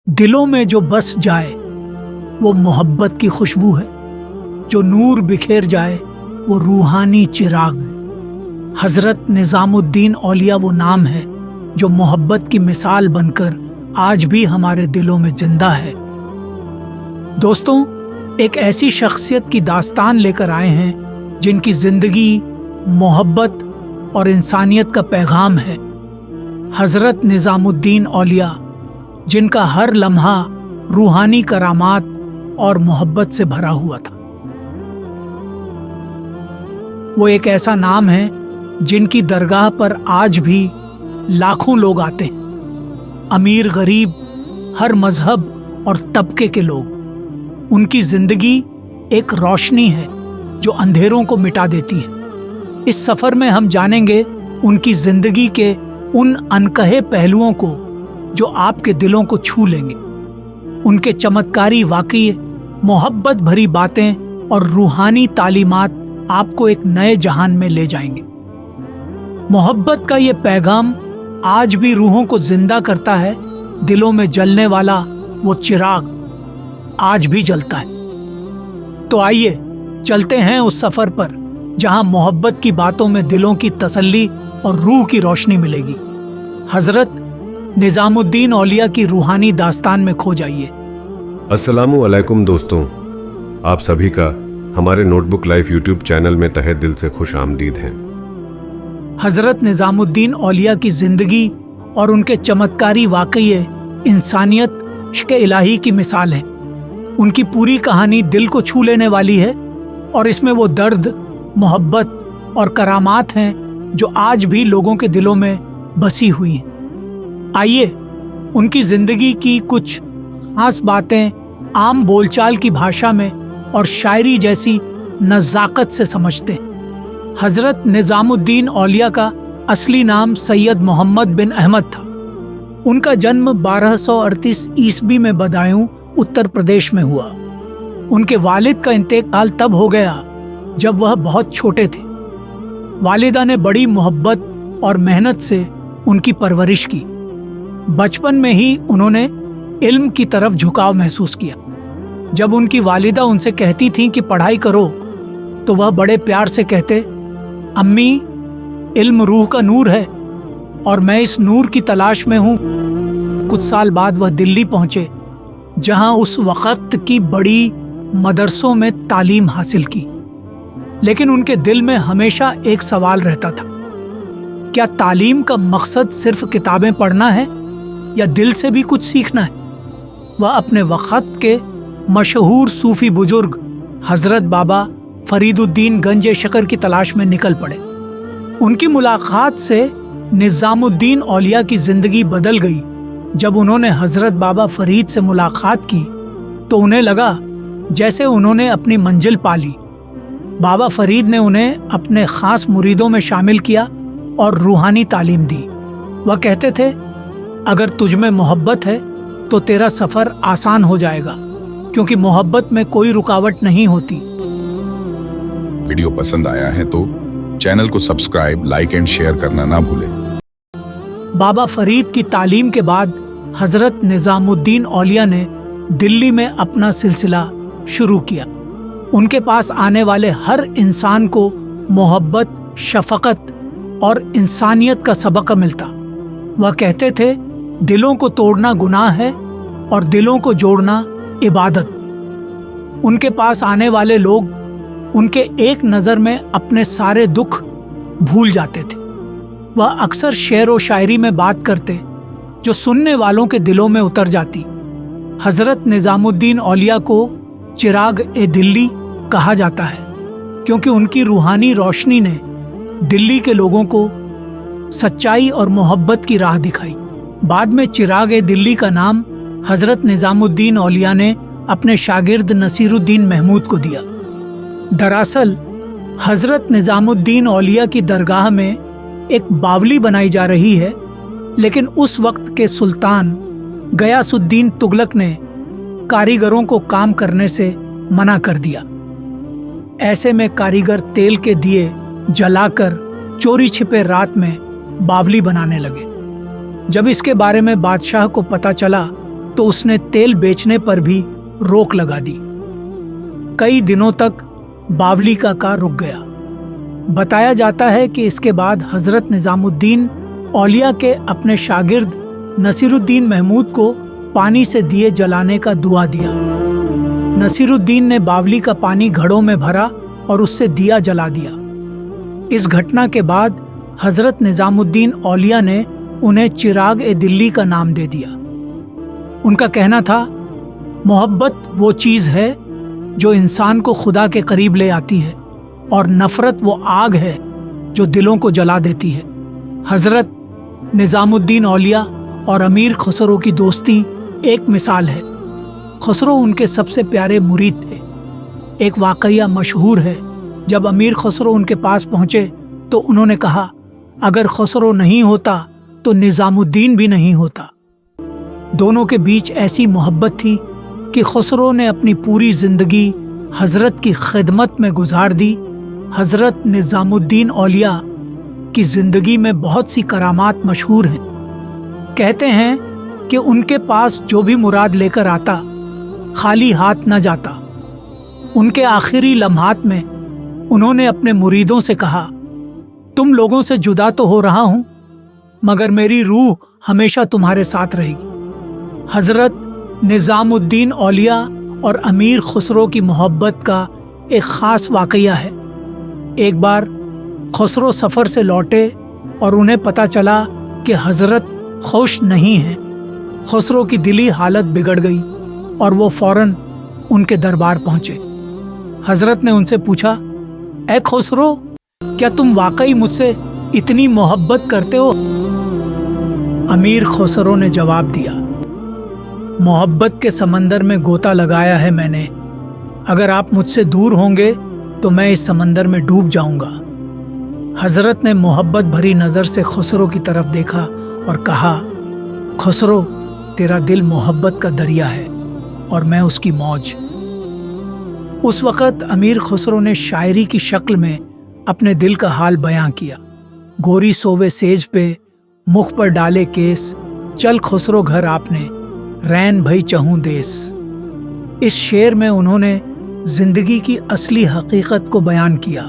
दिलों में जो बस जाए वो मोहब्बत की खुशबू है, जो नूर बिखेर जाए वो रूहानी चिराग है। हजरत निजामुद्दीन औलिया वो नाम है जो मोहब्बत की मिसाल बनकर आज भी हमारे दिलों में जिंदा है। दोस्तों, एक ऐसी शख्सियत की दास्तान लेकर आए हैं जिनकी जिंदगी मोहब्बत और इंसानियत का पैगाम है। हजरत निजामुद्दीन औलिया, जिनका हर लम्हा रूहानी करामात और मोहब्बत से भरा हुआ था। वो एक ऐसा नाम है जिनकी दरगाह पर आज भी लाखों लोग आते हैं, अमीर गरीब, हर मजहब और तबके के लोग। उनकी जिंदगी एक रोशनी है जो अंधेरों को मिटा देती है। इस सफर में हम जानेंगे उनकी जिंदगी के उन अनकहे पहलुओं को जो आपके दिलों को छू लेंगे। उनके चमत्कारी वाक़ये, मोहब्बत भरी बातें और रूहानी तालीमात आपको एक नए जहान में ले जाएंगे। मोहब्बत का ये पैगाम आज भी रूहों को जिंदा करता है। दिलों में जलने वाला वो चिराग आज भी जलता है। तो आइए चलते हैं उस सफर पर जहां मोहब्बत की बातों में दिलों की तसल्ली और रूह की रोशनी मिलेगी। हजरत निजामुद्दीन औलिया की रूहानी दास्तान में खो जाइए। अस्सलामु अलैकुम दोस्तों, आप सभी का हमारे नोटबुक लाइफ यूट्यूब चैनल में तहे दिल से खुश आमदीद हैं। हजरत निजामुद्दीन औलिया की जिंदगी और उनके चमत्कारी वाक़ये इंसानियत इश्क़ इलाही की मिसाल है। उनकी पूरी कहानी दिल को छू लेने वाली है और इसमें वो दर्द, मोहब्बत और करामात हैं जो आज भी लोगों के दिलों में बसी हुई हैं। आइए उनकी जिंदगी की कुछ खास बातें आम बोलचाल की भाषा में और शायरी जैसी नज़ाकत से समझते हैं। हजरत निजामुद्दीन औलिया का असली नाम सैयद मोहम्मद बिन अहमद था। उनका जन्म 1238 ईस्वी में बदायूं उत्तर प्रदेश में हुआ। उनके वालिद का इंतेकाल तब हो गया जब वह बहुत छोटे थे। वालिदा ने बड़ी मोहब्बत और मेहनत से उनकी परवरिश की। बचपन में ही उन्होंने इल्म की तरफ झुकाव महसूस किया। जब उनकी वालिदा उनसे कहती थीं कि पढ़ाई करो तो वह बड़े प्यार से कहते, अम्मी, इल्म रूह का नूर है और मैं इस नूर की तलाश में हूँ। कुछ साल बाद वह दिल्ली पहुँचे जहाँ उस वक़्त की बड़ी मदरसों में तालीम हासिल की। लेकिन उनके दिल में हमेशा एक सवाल रहता था, क्या तालीम का मकसद सिर्फ किताबें पढ़ना है या दिल से भी कुछ सीखना है? वह अपने वक़्त के मशहूर सूफी बुजुर्ग हज़रत बाबा फरीदुद्दीन गंज शकर की तलाश में निकल पड़े। उनकी मुलाकात से निज़ामुद्दीन औलिया की ज़िंदगी बदल गई। जब उन्होंने हज़रत बाबा फरीद से मुलाकात की तो उन्हें लगा जैसे उन्होंने अपनी मंजिल पा ली। बाबा फरीद ने उन्हें अपने ख़ास मुरीदों में शामिल किया और रूहानी तालीम दी। वह कहते थे, अगर तुझ में मोहब्बत है तो तेरा सफ़र आसान हो जाएगा, क्योंकि मोहब्बत में कोई रुकावट नहीं होती। वीडियो पसंद आया है तो चैनल को सब्सक्राइब, लाइक एंड शेयर करना ना भूलें। बाबा फरीद की तालीम के बाद हज़रत निज़ामुद्दीन औलिया ने दिल्ली में अपना सिलसिला शुरू किया। उनके पास आने वाले हर इंसान को मोहब्बत, शफ़क़त और इंसानियत का सबक मिलता। वह कहते थे, दिलों को तोड़ना गुनाह है और दिलों को जोड़ना इबादत। उनके पास आने वाले लोग उनके एक नज़र में अपने सारे दुख भूल जाते थे। वह अक्सर शेर व शायरी में बात करते जो सुनने वालों के दिलों में उतर जाती। हज़रत निज़ामुद्दीन औलिया को चिराग ए दिल्ली कहा जाता है क्योंकि उनकी रूहानी रोशनी ने दिल्ली के लोगों को सच्चाई और मोहब्बत की राह दिखाई। बाद में चिराग ए दिल्ली का नाम हज़रत निज़ामुद्दीन औलिया ने अपने शागिर्द नसीरुद्दीन महमूद को दिया। दरअसल हज़रत निज़ामुद्दीन औलिया की दरगाह में एक बावली बनाई जा रही है, लेकिन उस वक्त के सुल्तान गयासुद्दीन तुगलक ने कारीगरों को काम करने से मना कर दिया। ऐसे में कारीगर तेल के दिए जलाकर चोरी छिपे रात में बावली बनाने लगे। जब इसके बारे में बादशाह को पता चला तो उसने तेल बेचने पर भी रोक लगा दी। कई दिनों तक बावली का कार रुक गया। बताया जाता है कि इसके बाद हजरत निजामुद्दीन औलिया के अपने शागिर्द नसीरुद्दीन महमूद को पानी से दिए जलाने का दुआ दिया। नसीरुद्दीन ने बावली का पानी घड़ों में भरा और उससे दिया जला दिया। इस घटना के बाद हजरत निजामुद्दीन औलिया ने उन्हें चिराग ए दिल्ली का नाम दे दिया। उनका कहना था, मोहब्बत वो चीज़ है जो इंसान को खुदा के करीब ले आती है और नफ़रत वो आग है जो दिलों को जला देती है। हजरत निजामुद्दीन औलिया और अमीर खुसरो की दोस्ती एक मिसाल है। खुसरो उनके सबसे प्यारे मुरीद थे। एक वाक़या मशहूर है, जब अमीर खुसरो उनके पास पहुँचे तो उन्होंने कहा, अगर खुसरो नहीं होता तो निजामुद्दीन भी नहीं होता। दोनों के बीच ऐसी मोहब्बत थी कि खुसरो ने अपनी पूरी ज़िंदगी हज़रत की खिदमत में गुजार दी। हज़रत निज़ामुद्दीन औलिया की ज़िंदगी में बहुत सी करामात मशहूर हैं। कहते हैं कि उनके पास जो भी मुराद लेकर आता खाली हाथ न जाता। उनके आखिरी लम्हात में उन्होंने अपने मुरीदों से कहा, तुम लोगों से जुदा तो हो रहा हूँ मगर मेरी रूह हमेशा तुम्हारे साथ रहेगी। हज़रत निज़ामुद्दीन औलिया और अमीर खुसरो की मोहब्बत का एक ख़ास वाक़या है। एक बार खुसरो सफ़र से लौटे और उन्हें पता चला कि हज़रत खुश नहीं हैं। खुसरो की दिली हालत बिगड़ गई और वो फ़ौरन उनके दरबार पहुँचे। हज़रत ने उनसे पूछा, ए खुसरो, क्या तुम वाकई मुझसे इतनी मोहब्बत करते हो? अमीर खुसरो ने जवाब दिया, मोहब्बत के समंदर में गोता लगाया है मैंने। अगर आप मुझसे दूर होंगे तो मैं इस समंदर में डूब जाऊंगा। हज़रत ने मोहब्बत भरी नज़र से खुसरो की तरफ देखा और कहा, खुसरो, तेरा दिल मोहब्बत का दरिया है और मैं उसकी मौज। उस वक़्त अमीर खुसरो ने शायरी की शक्ल में अपने दिल का हाल बयां किया। गोरी सोवे सेज पे, मुख पर डाले केस, चल खुसरो घर आपने, रैन भई चहूँ देस। इस शेर में उन्होंने ज़िंदगी की असली हकीकत को बयान किया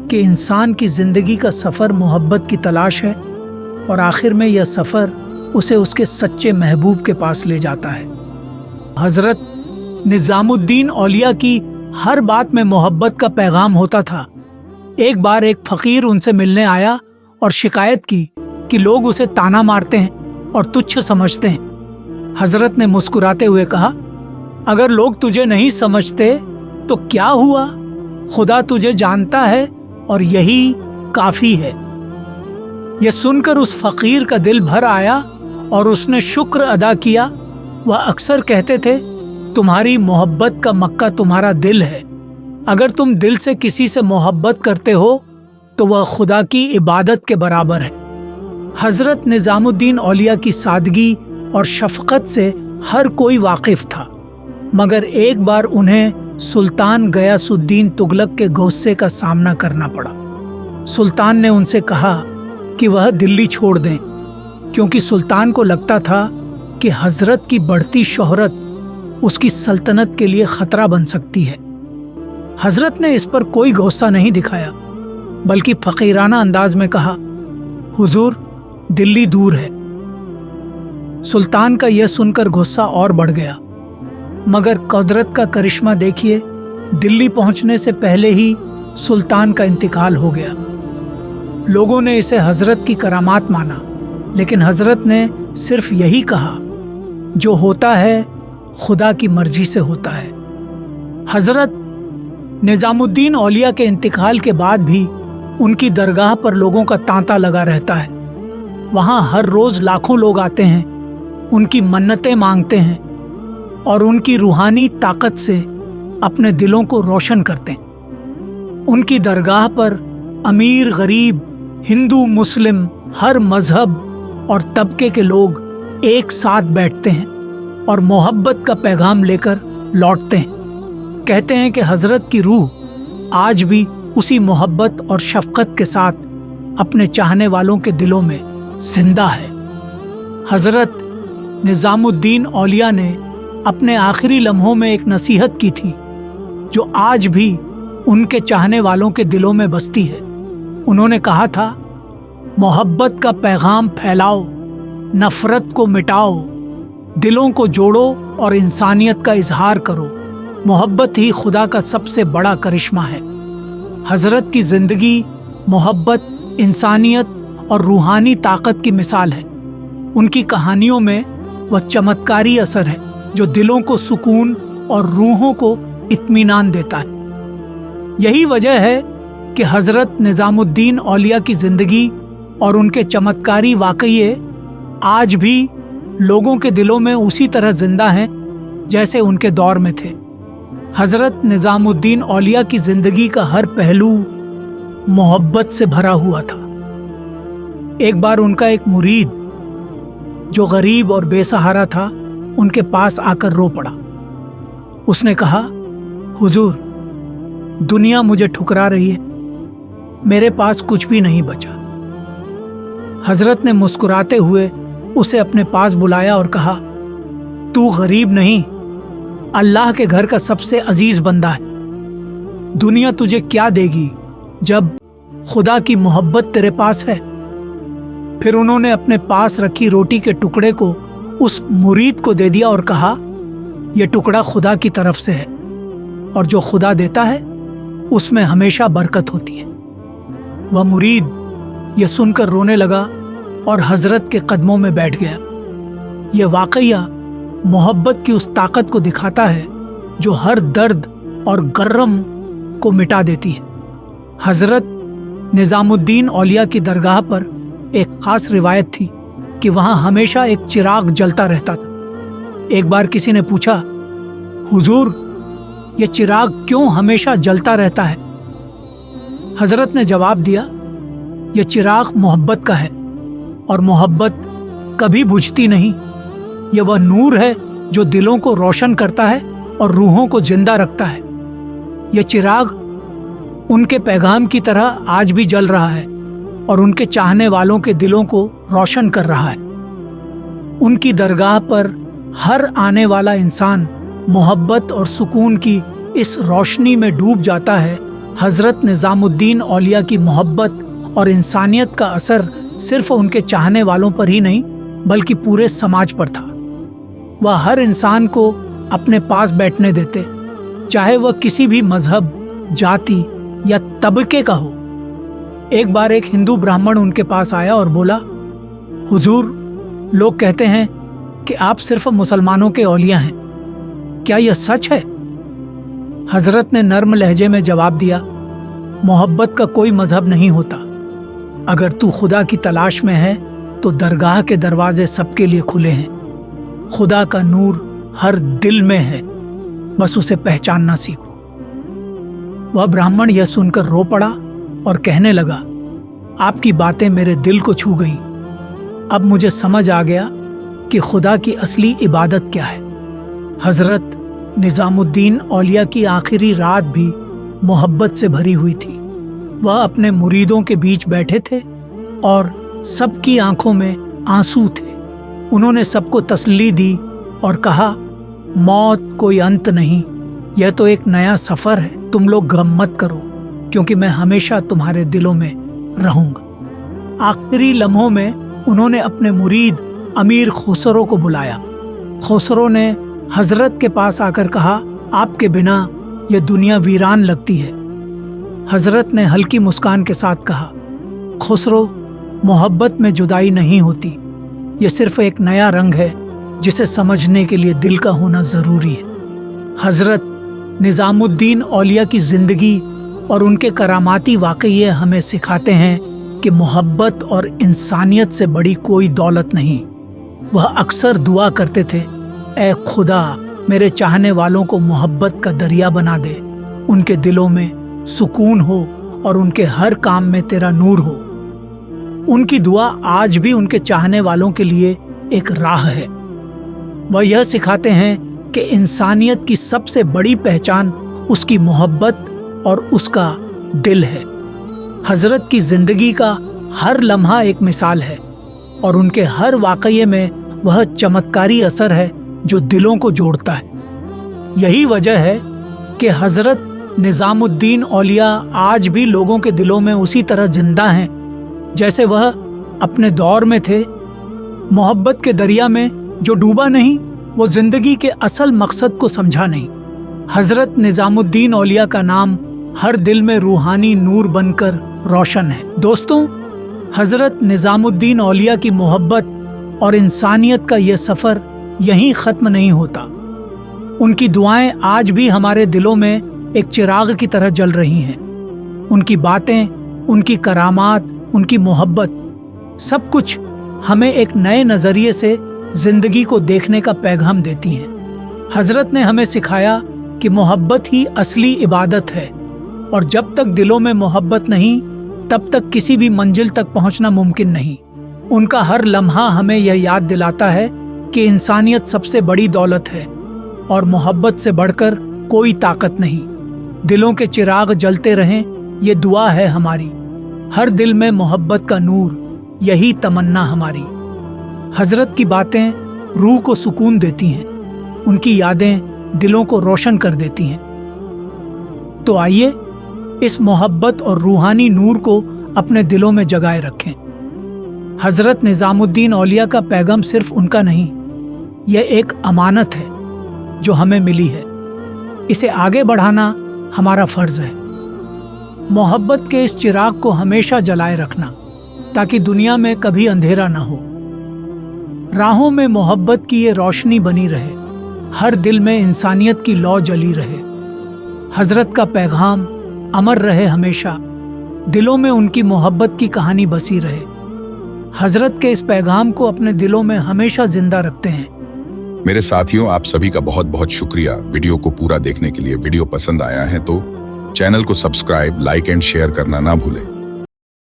कि इंसान की ज़िंदगी का सफ़र मोहब्बत की तलाश है और आखिर में यह सफ़र उसे उसके सच्चे महबूब के पास ले जाता है। हज़रत निज़ामुद्दीन औलिया की हर बात में मोहब्बत का पैगाम होता था। एक बार एक फ़कीर उनसे मिलने आया और शिकायत की कि लोग उसे ताना मारते हैं और तुच्छ समझते हैं। हज़रत ने मुस्कुराते हुए कहा, अगर लोग तुझे नहीं समझते तो क्या हुआ, खुदा तुझे जानता है और यही काफ़ी है। यह सुनकर उस फ़कीर का दिल भर आया और उसने शुक्र अदा किया। वह अक्सर कहते थे, तुम्हारी मोहब्बत का मक्का तुम्हारा दिल है। अगर तुम दिल से किसी से मोहब्बत करते हो तो वह खुदा की इबादत के बराबर है। हज़रत निज़ामुद्दीन औलिया की सादगी और शफ़क़त से हर कोई वाकिफ़ था, मगर एक बार उन्हें सुल्तान गयासुद्दीन तुगलक के गुस्से का सामना करना पड़ा। सुल्तान ने उनसे कहा कि वह दिल्ली छोड़ दें, क्योंकि सुल्तान को लगता था कि हज़रत की बढ़ती शोहरत उसकी सल्तनत के लिए ख़तरा बन सकती है। हज़रत ने इस पर कोई गुस्सा नहीं दिखाया, बल्कि फ़कीराना अंदाज में कहा, हुजूर, दिल्ली दूर है। सुल्तान का यह सुनकर गुस्सा और बढ़ गया, मगर कुदरत का करिश्मा देखिए, दिल्ली पहुंचने से पहले ही सुल्तान का इंतकाल हो गया। लोगों ने इसे हज़रत की करामात माना, लेकिन हज़रत ने सिर्फ यही कहा, जो होता है खुदा की मर्जी से होता है। हज़रत निज़ामुद्दीन औलिया के इंतकाल के बाद भी उनकी दरगाह पर लोगों का तांता लगा रहता है। वहाँ हर रोज़ लाखों लोग आते हैं, उनकी मन्नतें मांगते हैं और उनकी रूहानी ताकत से अपने दिलों को रोशन करते हैं। उनकी दरगाह पर अमीर गरीब, हिंदू मुस्लिम, हर मजहब और तबके के लोग एक साथ बैठते हैं और मोहब्बत का पैगाम लेकर लौटते हैं। कहते हैं कि हज़रत की रूह आज भी उसी मोहब्बत और शफ़क़त के साथ अपने चाहने वालों के दिलों में जिंदा है। हज़रत निजामुद्दीन औलिया ने अपने आखिरी लम्हों में एक नसीहत की थी जो आज भी उनके चाहने वालों के दिलों में बसती है। उन्होंने कहा था, मोहब्बत का पैगाम फैलाओ, नफरत को मिटाओ, दिलों को जोड़ो और इंसानियत का इजहार करो। मोहब्बत ही खुदा का सबसे बड़ा करिश्मा है। हजरत की जिंदगी मोहब्बत, इंसानियत और रूहानी ताकत की मिसाल है। उनकी कहानियों में वह चमत्कारी असर है जो दिलों को सुकून और रूहों को इत्मीनान देता है। यही वजह है कि हजरत निजामुद्दीन औलिया की जिंदगी और उनके चमत्कारी वाकये आज भी लोगों के दिलों में उसी तरह जिंदा हैं जैसे उनके दौर में थे। हजरत निजामुद्दीन औलिया की जिंदगी का हर पहलू मोहब्बत से भरा हुआ था। एक बार उनका एक मुरीद जो गरीब और बेसहारा था उनके पास आकर रो पड़ा। उसने कहा, हुजूर, दुनिया मुझे ठुकरा रही है, मेरे पास कुछ भी नहीं बचा। हजरत ने मुस्कुराते हुए उसे अपने पास बुलाया और कहा, तू गरीब नहीं, अल्लाह के घर का सबसे अजीज बंदा है। दुनिया तुझे क्या देगी जब खुदा की मोहब्बत तेरे पास है। फिर उन्होंने अपने पास रखी रोटी के टुकड़े को उस मुरीद को दे दिया और कहा, यह टुकड़ा खुदा की तरफ से है और जो खुदा देता है उसमें हमेशा बरकत होती है। वह मुरीद यह सुनकर रोने लगा और हजरत के कदमों में बैठ गया। यह वाकया मोहब्बत की उस ताकत को दिखाता है जो हर दर्द और गर्रम को मिटा देती है। हजरत निजामुद्दीन औलिया की दरगाह पर एक खास रिवायत थी कि वहां हमेशा एक चिराग जलता रहता था। एक बार किसी ने पूछा, हुजूर, यह चिराग क्यों हमेशा जलता रहता है? हजरत ने जवाब दिया, यह चिराग मोहब्बत का है और मोहब्बत कभी बुझती नहीं। यह वह नूर है जो दिलों को रोशन करता है और रूहों को जिंदा रखता है। यह चिराग उनके पैगाम की तरह आज भी जल रहा है और उनके चाहने वालों के दिलों को रोशन कर रहा है। उनकी दरगाह पर हर आने वाला इंसान मोहब्बत और सुकून की इस रोशनी में डूब जाता है। हजरत निजामुद्दीन औलिया की मोहब्बत और इंसानियत का असर सिर्फ उनके चाहने वालों पर ही नहीं बल्कि पूरे समाज पर था। वह हर इंसान को अपने पास बैठने देते, चाहे वह किसी भी मजहब, जाति या तबके का हो। एक बार एक हिंदू ब्राह्मण उनके पास आया और बोला, हुजूर, लोग कहते हैं कि आप सिर्फ मुसलमानों के औलिया हैं, क्या यह सच है? हजरत ने नर्म लहजे में जवाब दिया, मोहब्बत का कोई मजहब नहीं होता। अगर तू खुदा की तलाश में है तो दरगाह के दरवाजे सबके लिए खुले हैं। खुदा का नूर हर दिल में है, बस उसे पहचानना सीखो। वह ब्राह्मण यह सुनकर रो पड़ा और कहने लगा, आपकी बातें मेरे दिल को छू गईं। अब मुझे समझ आ गया कि खुदा की असली इबादत क्या है। हजरत निजामुद्दीन औलिया की आखिरी रात भी मोहब्बत से भरी हुई थी। वह अपने मुरीदों के बीच बैठे थे और सबकी आंखों में आंसू थे। उन्होंने सबको तसल्ली दी और कहा, मौत कोई अंत नहीं, यह तो एक नया सफर है। तुम लोग गम मत करो क्योंकि मैं हमेशा तुम्हारे दिलों में रहूंगा। आखिरी लम्हों में उन्होंने अपने मुरीद अमीर खुसरो को बुलाया। खुसरो ने हजरत के पास आकर कहा, आपके बिना यह दुनिया वीरान लगती है। हजरत ने हल्की मुस्कान के साथ कहा, खुसरो, मोहब्बत में जुदाई नहीं होती, यह सिर्फ एक नया रंग है जिसे समझने के लिए दिल का होना जरूरी है। हजरत निजामुद्दीन औलिया की जिंदगी और उनके करामाती वाकये हमें सिखाते हैं कि मोहब्बत और इंसानियत से बड़ी कोई दौलत नहीं। वह अक्सर दुआ करते थे, ऐ खुदा, मेरे चाहने वालों को मोहब्बत का दरिया बना दे, उनके दिलों में सुकून हो और उनके हर काम में तेरा नूर हो। उनकी दुआ आज भी उनके चाहने वालों के लिए एक राह है। वह यह सिखाते हैं कि इंसानियत की सबसे बड़ी पहचान उसकी मोहब्बत और उसका दिल है। हजरत की जिंदगी का हर लम्हा एक मिसाल है और उनके हर वाकये में वह चमत्कारी असर है जो दिलों को जोड़ता है। यही वजह है कि हजरत निजामुद्दीन औलिया आज भी लोगों के दिलों में उसी तरह जिंदा हैं जैसे वह अपने दौर में थे। मोहब्बत के दरिया में जो डूबा नहीं, वो जिंदगी के असल मकसद को समझा नहीं। हजरत निजामुद्दीन औलिया का नाम हर दिल में रूहानी नूर बनकर रोशन है। दोस्तों, हजरत निजामुद्दीन औलिया की मोहब्बत और इंसानियत का यह सफ़र यहीं ख़त्म नहीं होता। उनकी दुआएं आज भी हमारे दिलों में एक चिराग की तरह जल रही हैं। उनकी बातें, उनकी करामात, उनकी मोहब्बत, सब कुछ हमें एक नए नज़रिए से ज़िंदगी को देखने का पैगाम देती हैं। हजरत ने हमें सिखाया कि मोहब्बत ही असली इबादत है, और जब तक दिलों में मोहब्बत नहीं, तब तक किसी भी मंजिल तक पहुंचना मुमकिन नहीं। उनका हर लम्हा हमें यह याद दिलाता है कि इंसानियत सबसे बड़ी दौलत है और मोहब्बत से बढ़कर कोई ताकत नहीं। दिलों के चिराग जलते रहें, ये दुआ है हमारी। हर दिल में मोहब्बत का नूर, यही तमन्ना हमारी। हजरत की बातें रूह को सुकून देती हैं, उनकी यादें दिलों को रोशन कर देती हैं। तो आइए इस मोहब्बत और रूहानी नूर को अपने दिलों में जगाए रखें। हजरत निजामुद्दीन औलिया का पैगाम सिर्फ उनका नहीं, यह एक अमानत है जो हमें मिली है। इसे आगे बढ़ाना हमारा फर्ज है। मोहब्बत के इस चिराग को हमेशा जलाए रखना ताकि दुनिया में कभी अंधेरा न हो। राहों में मोहब्बत की ये रोशनी बनी रहे, हर दिल में इंसानियत की लौ जली रहे। हजरत का पैगाम अमर रहे हमेशा, दिलों में उनकी मोहब्बत की कहानी बसी रहे। हजरत के इस पैगाम को अपने दिलों में हमेशा जिंदा रखते हैं। मेरे साथियों, आप सभी का बहुत बहुत शुक्रिया वीडियो को पूरा देखने के लिए। वीडियो पसंद आया है तो चैनल को सब्सक्राइब, लाइक एंड शेयर करना ना भूलें।